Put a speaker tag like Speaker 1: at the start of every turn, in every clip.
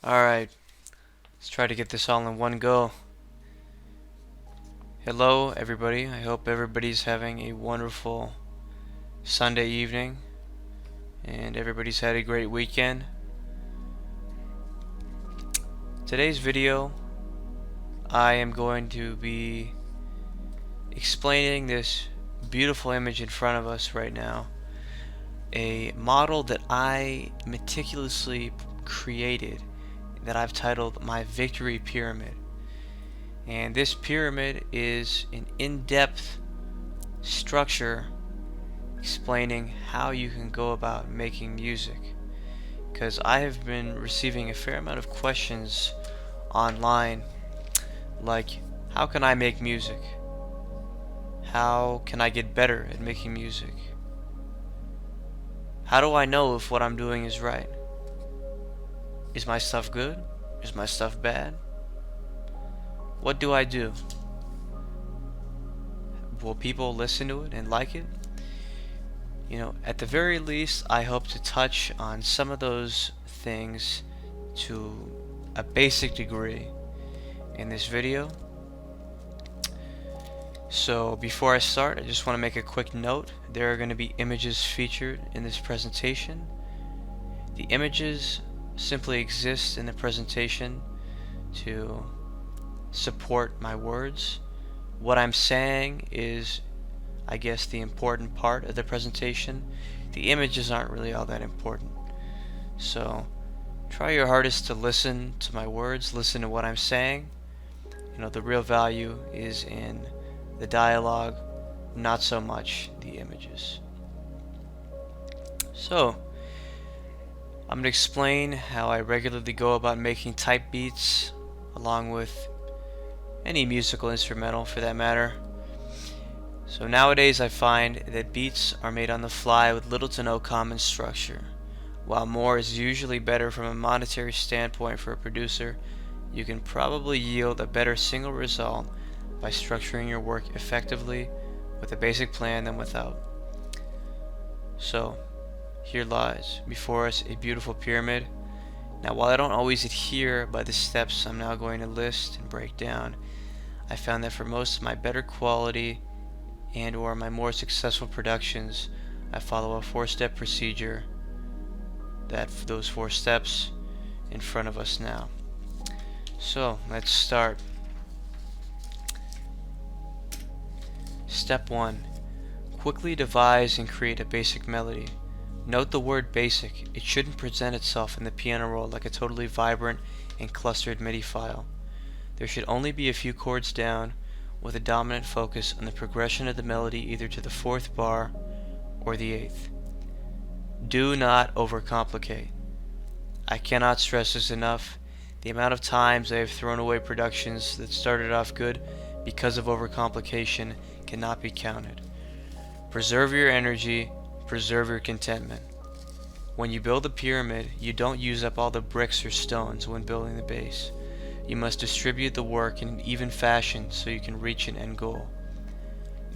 Speaker 1: Alright, let's try to get this all in one go. Hello, everybody. I hope everybody's having a wonderful Sunday evening and everybody's had a great weekend. Today's video, I am going to be explaining this beautiful image in front of us right now. A model that I meticulously created that I've titled my Victory Pyramid. And this pyramid is an in-depth structure explaining how you can go about making music. Because I have been receiving a fair amount of questions online like, how can I make music? How can I get better at making music? How do I know if what I'm doing is right? Is my stuff good? Is my stuff bad? What do I do? Will people listen to it and like it? At the very least, I hope to touch on some of those things to a basic degree in this video. So before I start, I just want to make a quick note. There are going to be images featured in this presentation. The images simply exist in the presentation to support my words. What I'm saying is, I guess, the important part of the presentation. The images aren't really all that important. So try your hardest to listen to my words, listen to what I'm saying. The real value is in the dialogue, not so much the images. So I'm going to explain how I regularly go about making type beats, along with any musical instrumental for that matter. So nowadays I find that beats are made on the fly with little to no common structure. While more is usually better from a monetary standpoint for a producer, you can probably yield a better single result by structuring your work effectively with a basic plan than without. So here lies before us a beautiful pyramid. Now, while I don't always adhere by the steps I'm now going to list and break down, I found that for most of my better quality and or my more successful productions, I follow a 4-step procedure. Those 4 steps in front of us now. So let's start. Step 1. Quickly devise and create a basic melody. Note the word basic. It shouldn't present itself in the piano roll like a totally vibrant and clustered MIDI file. There should only be a few chords down, with a dominant focus on the progression of the melody either to the 4th bar or the 8th. Do not overcomplicate. I cannot stress this enough. The amount of times I have thrown away productions that started off good because of overcomplication cannot be counted. Preserve your energy, preserve your contentment. When you build a pyramid, you don't use up all the bricks or stones when building the base. You must distribute the work in an even fashion so you can reach an end goal.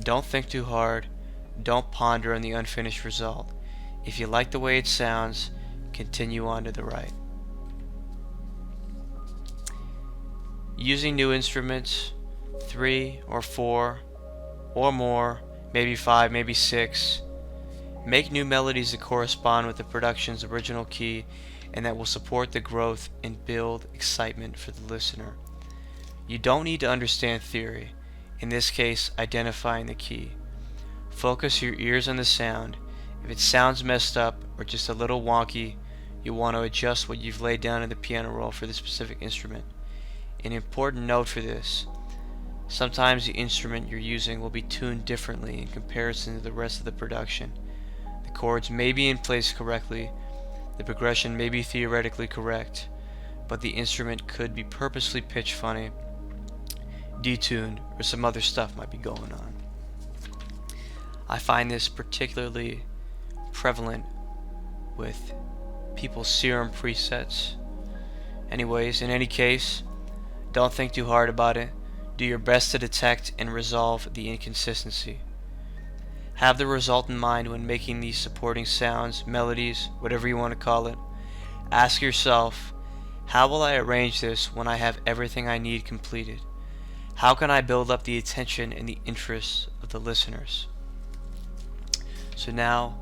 Speaker 1: Don't think too hard. Don't ponder on the unfinished result. If you like the way it sounds, continue on to the right. Using new instruments, 3 or 4 or more, maybe 5, maybe 6. Make new melodies that correspond with the production's original key and that will support the growth and build excitement for the listener. You don't need to understand theory, in this case identifying the key. Focus your ears on the sound. If it sounds messed up or just a little wonky, you'll want to adjust what you've laid down in the piano roll for the specific instrument. An important note for this: sometimes the instrument you're using will be tuned differently in comparison to the rest of the production. The chords may be in place correctly, the progression may be theoretically correct, but the instrument could be purposely pitch funny, detuned, or some other stuff might be going on. I find this particularly prevalent with people's serum presets. Anyways, in any case, don't think too hard about it. Do your best to detect and resolve the inconsistency. Have the result in mind when making these supporting sounds, melodies, whatever you want to call it. Ask yourself, How will I arrange this when I have everything I need completed? How can I build up the attention and the interest of the listeners? So now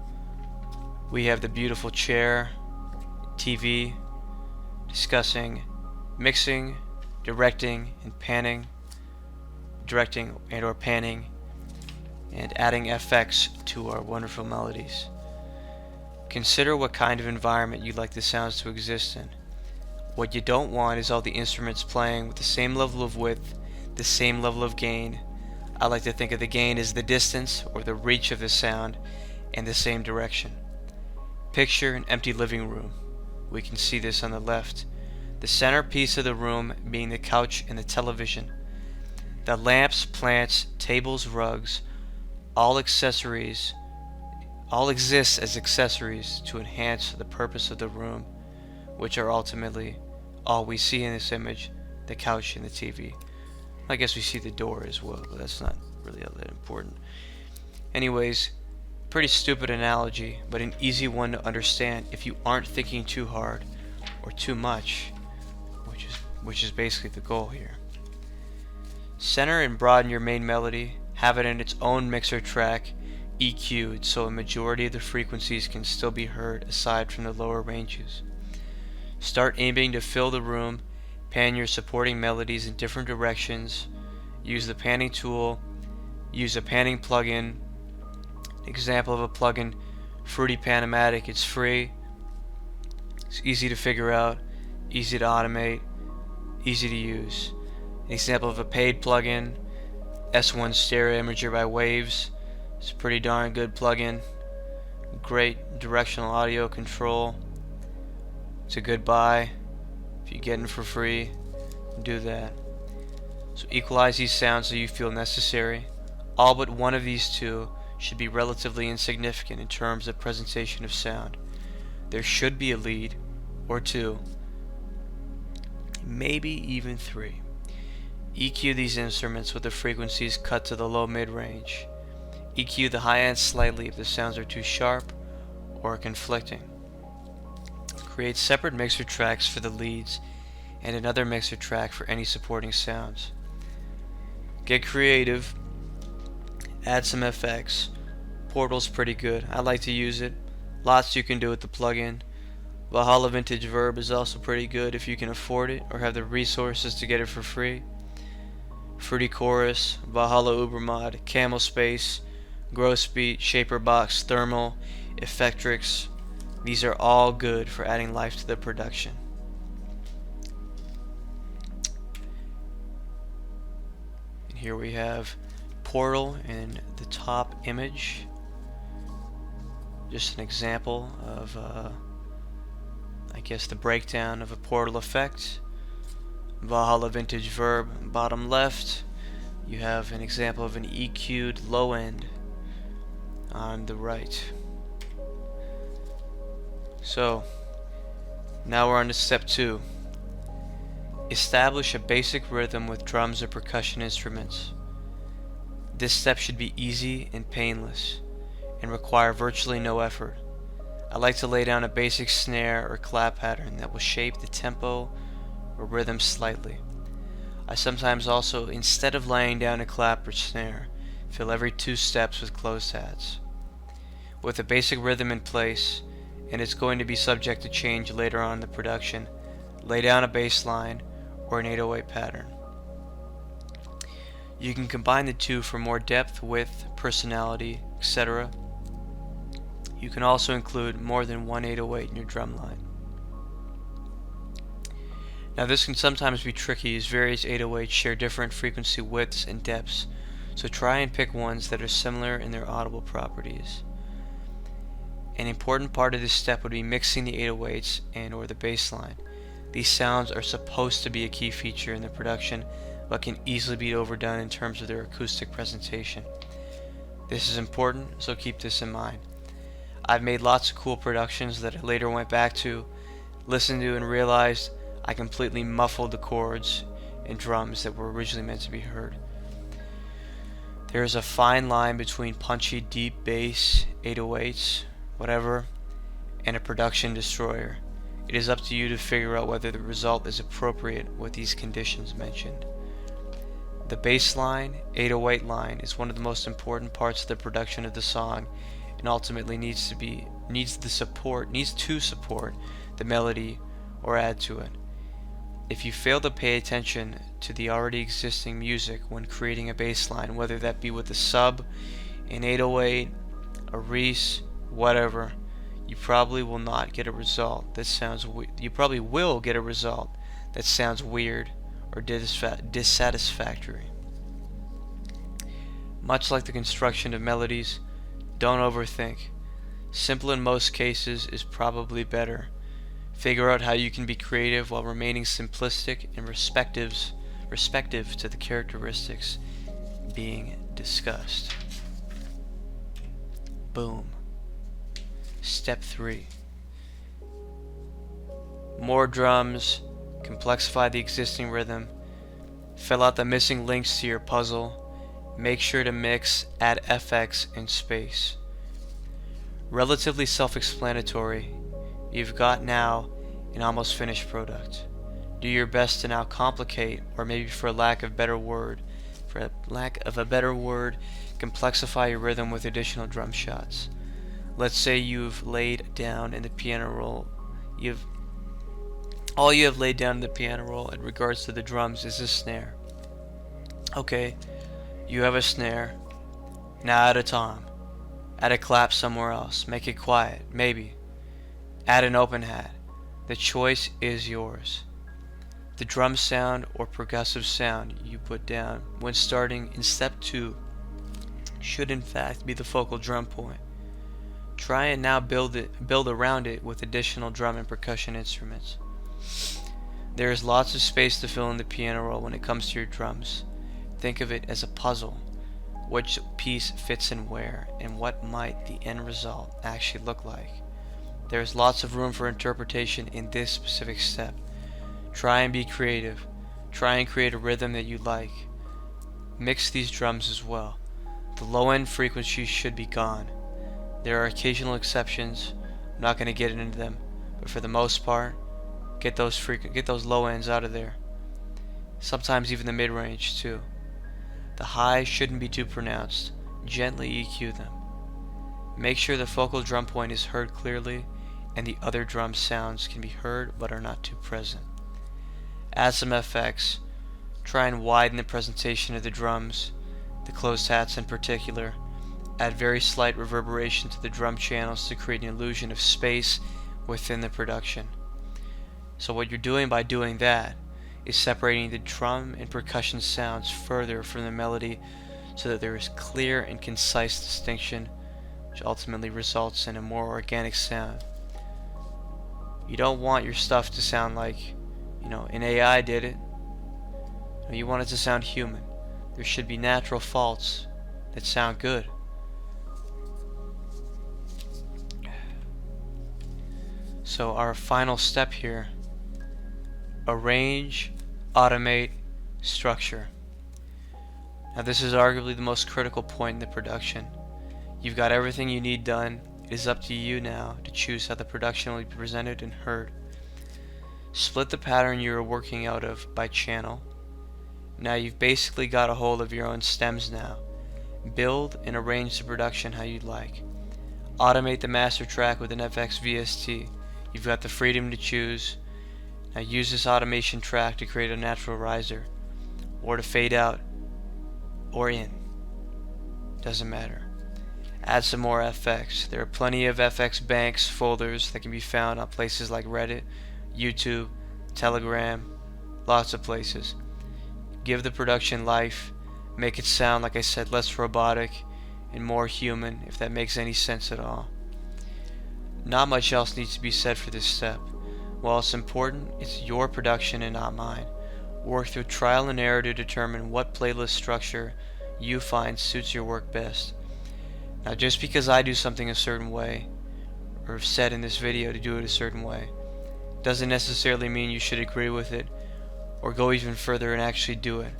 Speaker 1: we have the beautiful chair, TV, discussing mixing, directing and or panning, and adding effects to our wonderful melodies. Consider what kind of environment you'd like the sounds to exist in. What you don't want is all the instruments playing with the same level of width, the same level of gain. I like to think of the gain as the distance or the reach of the sound in the same direction. Picture an empty living room. We can see this on the left. The centerpiece of the room being the couch and the television. The lamps, plants, tables, rugs, all exist as accessories to enhance the purpose of the room, which are ultimately all we see in this image, the couch and the TV. I guess we see the door as well, but that's not really all that important. Anyways, pretty stupid analogy, but an easy one to understand if you aren't thinking too hard or too much, which is basically the goal here. Center and broaden your main melody, have it in its own mixer track, EQ'd so a majority of the frequencies can still be heard aside from the lower ranges. Start aiming to fill the room, pan your supporting melodies in different directions, use the panning tool, use a panning plugin. Example of a plugin, Fruity Panomatic. It's free, it's easy to figure out, easy to automate, easy to use. An example of a paid plugin, S1 Stereo Imager by Waves. It's a pretty darn good plugin. Great directional audio control. It's a good buy. If you get it for free, do that. So equalize these sounds so you feel necessary. All but one of these two should be relatively insignificant in terms of presentation of sound. There should be a lead, or two, maybe even three. EQ these instruments with the frequencies cut to the low mid-range. EQ the high end slightly if the sounds are too sharp or conflicting. Create separate mixer tracks for the leads and another mixer track for any supporting sounds. Get creative, add some FX. Portal's pretty good, I like to use it. Lots you can do with the plugin. Valhalla Vintage Verb is also pretty good if you can afford it or have the resources to get it for free. Fruity Chorus, Valhalla Ubermod, Camel Space, Gross Beat, Shaper Box, Thermal, Effectrix. These are all good for adding life to the production. And here we have Portal in the top image. Just an example of, I guess, the breakdown of a Portal effect. Valhalla Vintage Verb, bottom left. You have an example of an EQ'd low end on the right. So, now we're on to step 2. Establish a basic rhythm with drums or percussion instruments. This step should be easy and painless, and require virtually no effort. I like to lay down a basic snare or clap pattern that will shape the tempo or rhythm slightly. I sometimes also, instead of laying down a clap or snare, fill every 2 steps with closed hats. With a basic rhythm in place, and it's going to be subject to change later on in the production, lay down a bass line or an 808 pattern. You can combine the two for more depth, width, personality, etc. You can also include more than one 808 in your drum line. Now this can sometimes be tricky as various 808s share different frequency widths and depths, so try and pick ones that are similar in their audible properties. An important part of this step would be mixing the 808s and or the bass line. These sounds are supposed to be a key feature in the production, but can easily be overdone in terms of their acoustic presentation. This is important, so keep this in mind. I've made lots of cool productions that I later went back to, listened to, and realized I completely muffled the chords and drums that were originally meant to be heard. There is a fine line between punchy deep bass, 808s, whatever, and a production destroyer. It is up to you to figure out whether the result is appropriate with these conditions mentioned. The bass line, 808 line, is one of the most important parts of the production of the song, and ultimately needs to support the melody or add to it. If you fail to pay attention to the already existing music when creating a bass line, whether that be with a sub, an 808, a Reese, whatever, you probably will get a result that sounds weird or dissatisfactory. Much like the construction of melodies, don't overthink. Simple in most cases is probably better. Figure out how you can be creative while remaining simplistic and respective to the characteristics being discussed. Boom. Step 3. More drums, complexify the existing rhythm, fill out the missing links to your puzzle, make sure to mix, add FX and space. Relatively self-explanatory. You've got now an almost finished product. Do your best to now complicate, or maybe for lack of a better word, complexify your rhythm with additional drum shots. Let's say you've laid down in the piano roll. All you have laid down in the piano roll in regards to the drums is a snare. Okay, you have a snare. Now add a tom. Add a clap somewhere else. Make it quiet, maybe. Add an open hat. The choice is yours. The drum sound or percussive sound you put down when starting in step 2 should in fact be the focal drum point. Try and now build around it with additional drum and percussion instruments. There is lots of space to fill in the piano roll when it comes to your drums. Think of it as a puzzle. Which piece fits in where, and what might the end result actually look like. There is lots of room for interpretation in this specific step. Try and be creative. Try and create a rhythm that you like. Mix these drums as well. The low end frequencies should be gone. There are occasional exceptions. I'm not going to get into them, but for the most part, get those low ends out of there. Sometimes even the mid-range too. The highs shouldn't be too pronounced. Gently EQ them. Make sure the focal drum point is heard clearly and the other drum sounds can be heard but are not too present. Add some FX. Try and widen the presentation of the drums, the closed hats in particular. Add very slight reverberation to the drum channels to create an illusion of space within the production. So what you're doing by doing that is separating the drum and percussion sounds further from the melody so that there is clear and concise distinction, which ultimately results in a more organic sound. You don't want your stuff to sound like, an AI did it. You want it to sound human. There should be natural faults that sound good. So our final step here: arrange, automate, structure. Now this is arguably the most critical point in the production. You've got everything you need done. It is up to you now to choose how the production will be presented and heard. Split the pattern you are working out of by channel. Now you've basically got a hold of your own stems now. Build and arrange the production how you'd like. Automate the master track with an FX VST. You've got the freedom to choose. Now use this automation track to create a natural riser, or to fade out, or in. Doesn't matter. Add some more FX. There are plenty of FX banks, folders that can be found on places like Reddit, YouTube, Telegram, lots of places. Give the production life. Make it sound, like I said, less robotic and more human, if that makes any sense at all. Not much else needs to be said for this step. While it's important, it's your production and not mine. Work through trial and error to determine what playlist structure you find suits your work best. Now just because I do something a certain way, or have said in this video to do it a certain way, doesn't necessarily mean you should agree with it or go even further and actually do it.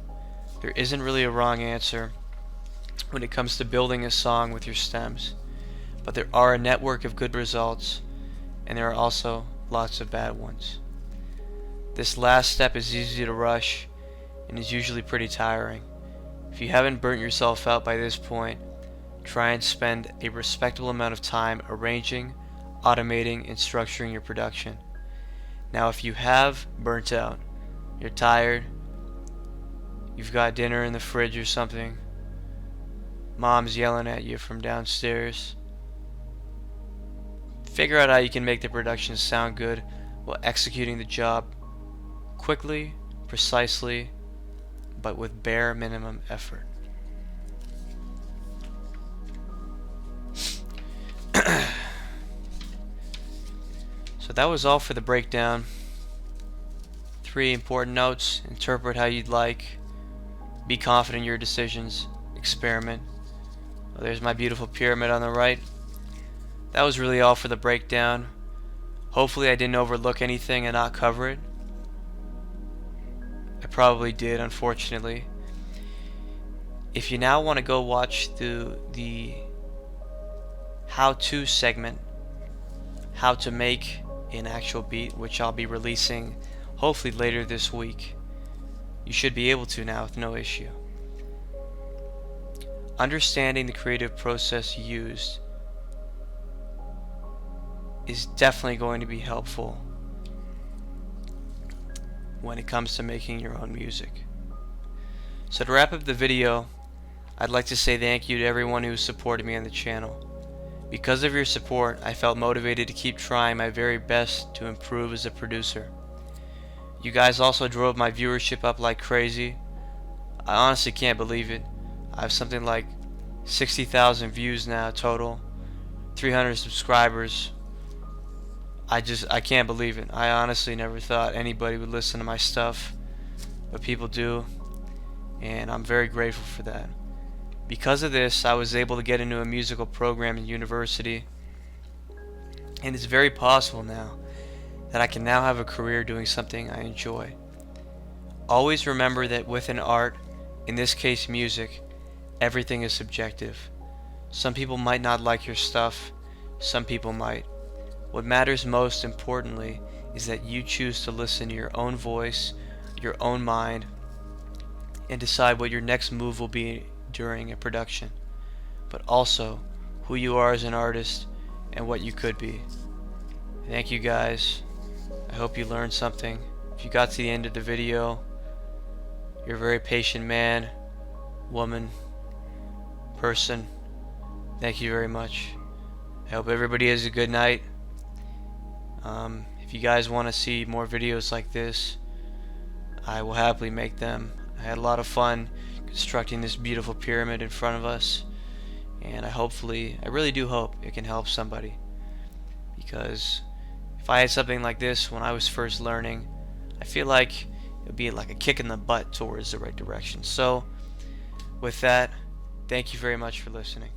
Speaker 1: There isn't really a wrong answer when it comes to building a song with your stems, but there are a network of good results, and there are also lots of bad ones. This last step is easy to rush and is usually pretty tiring. If you haven't burnt yourself out by this point, try and spend a respectable amount of time arranging, automating, and structuring your production. Now if you have burnt out, you're tired, you've got dinner in the fridge or something, mom's yelling at you from downstairs, figure out how you can make the production sound good while executing the job quickly, precisely, but with bare minimum effort. So that was all for the breakdown. 3 important notes: interpret how you'd like, be confident in your decisions, experiment. Well, there's my beautiful pyramid on the right. That was really all for the breakdown. Hopefully I didn't overlook anything and not cover it. I probably did, unfortunately. If you now want to go watch the how-to segment, how to make an actual beat, which I'll be releasing hopefully later this week, you should be able to now with no issue. Understanding the creative process used is definitely going to be helpful when it comes to making your own music. So to wrap up the video, I'd like to say thank you to everyone who supported me on the channel. Because of your support, I felt motivated to keep trying my very best to improve as a producer. You guys also drove my viewership up like crazy. I honestly can't believe it. I have something like 60,000 views now total, 300 subscribers. I can't believe it. I honestly never thought anybody would listen to my stuff, but people do, and I'm very grateful for that. Because of this, I was able to get into a musical program in university, and it's very possible now that I can now have a career doing something I enjoy. Always remember that with an art, in this case music, everything is subjective. Some people might not like your stuff, some people might. What matters most importantly is that you choose to listen to your own voice, your own mind, and decide what your next move will be during a production, but also who you are as an artist and what you could be. Thank you guys. I hope you learned something. If you got to the end of the video, you're a very patient man, woman, person. Thank you very much. I hope everybody has a good night. If you guys want to see more videos like this, I will happily make them. I had a lot of fun constructing this beautiful pyramid in front of us, and I really do hope it can help somebody, because if I had something like this when I was first learning, I feel like it would be like a kick in the butt towards the right direction. So with that, thank you very much for listening.